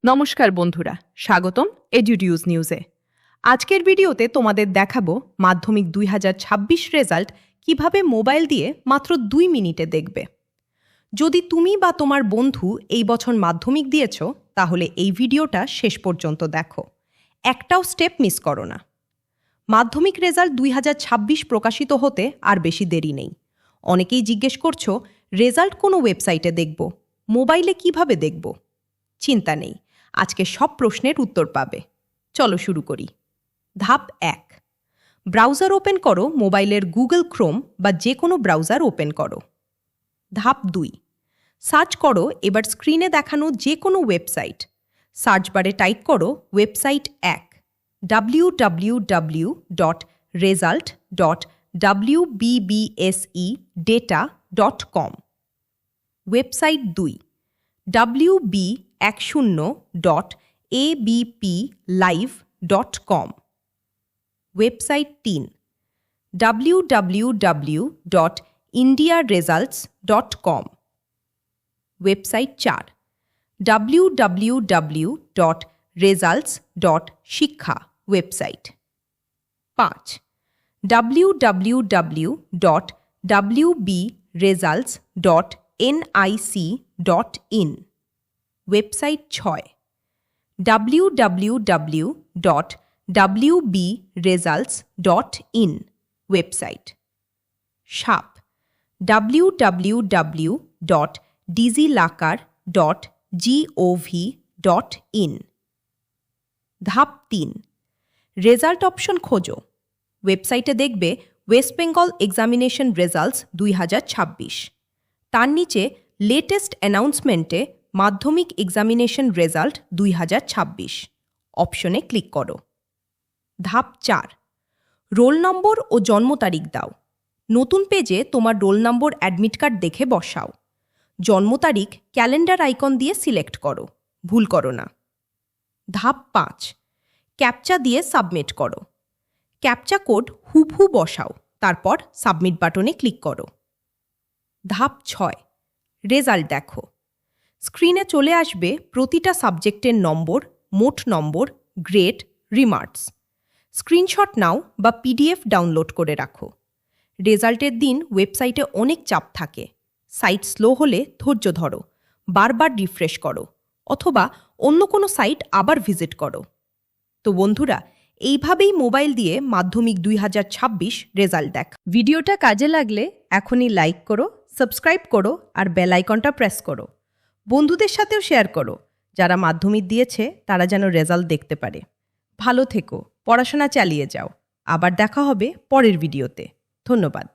নমস্কার বন্ধুরা, স্বাগতম এডুডিউজ নিউজে। আজকের ভিডিওতে তোমাদের দেখাবো মাধ্যমিক 2026 রেজাল্ট কিভাবে মোবাইল দিয়ে মাত্র 2 মিনিটে দেখবে। যদি তুমি বা তোমার বন্ধু এই বছর মাধ্যমিক দিয়েছ, তাহলে এই ভিডিওটা শেষ পর্যন্ত দেখো, একটাও স্টেপ মিস করো না। মাধ্যমিক রেজাল্ট 2026 প্রকাশিত হতে আর বেশি দেরি নেই। অনেকেই জিজ্ঞেস করছো, রেজাল্ট কোনো ওয়েবসাইটে দেখব, মোবাইলে কিভাবে দেখব? চিন্তা নেই, আজকে সব প্রশ্নের উত্তর পাবে। চলো শুরু করি। ধাপ 1, ব্রাউজার ওপেন করো। মোবাইলের গুগল ক্রোম বা যে কোনো ব্রাউজার ওপেন করো। ধাপ 2, সার্চ করো এবার স্ক্রিনে দেখানো যে কোনো ওয়েবসাইট। সার্চ বারে টাইপ করো website 1, www.result.wbbsedata.com। Website 2, wb10.abplive.com। Website 3, www.indiaresults.com। Website 4, www.results.শিক্ষা website. 5, www.wbresults.nic.in। Website 6, www.wbresults.in। Website 7, www.digilakar.gov.in। ধাপ 3, রেজাল্ট অপশন খোঁজো। ওয়েবসাইটে দেখবে ওয়েস্ট বেঙ্গল এক্সামিনেশন রেজাল্টস 2026। তার নিচে লেটেস্ট অ্যানাউন্সমেন্টে মাধ্যমিক এক্সামিনেশন রেজাল্ট 2026 অপশনে ক্লিক করো। ধাপ 4, রোল নম্বর ও জন্ম তারিখ দাও। নতুন পেজে তোমার রোল নম্বর অ্যাডমিট কার্ড দেখে বসাও। জন্ম তারিখ ক্যালেন্ডার আইকন দিয়ে সিলেক্ট করো, ভুল করো না। ধাপ 5, ক্যাপচা দিয়ে সাবমিট করো। ক্যাপচা কোড হুবহু বসাও, তারপর সাবমিট বাটনে ক্লিক করো। ধাপ 6, রেজাল্ট দেখো। স্ক্রিনে চলে আসবে প্রতিটা সাবজেক্টের নম্বর, মোট নম্বর, গ্রেড, রিমার্কস। স্ক্রিনশট নাও বা পিডিএফ ডাউনলোড করে রাখো। রেজাল্টের দিন ওয়েবসাইটে অনেক চাপ থাকে। সাইট স্লো হলে ধৈর্য ধরো, বারবার রিফ্রেশ করো, অথবা অন্য কোনো সাইট আবার ভিজিট করো। তো বন্ধুরা, এইভাবেই মোবাইল দিয়ে মাধ্যমিক 2026 রেজাল্ট দেখ। ভিডিওটা কাজে লাগলে এখনই লাইক করো, সাবস্ক্রাইব করো আর বেল আইকনটা প্রেস করো। বন্ধুদের সাথেও শেয়ার করো, যারা মাধ্যমিক দিয়েছে তারা যেন রেজাল্ট দেখতে পারে। ভালো থেকো, পড়াশোনা চালিয়ে যাও। আবার দেখা হবে পরের ভিডিওতে। ধন্যবাদ।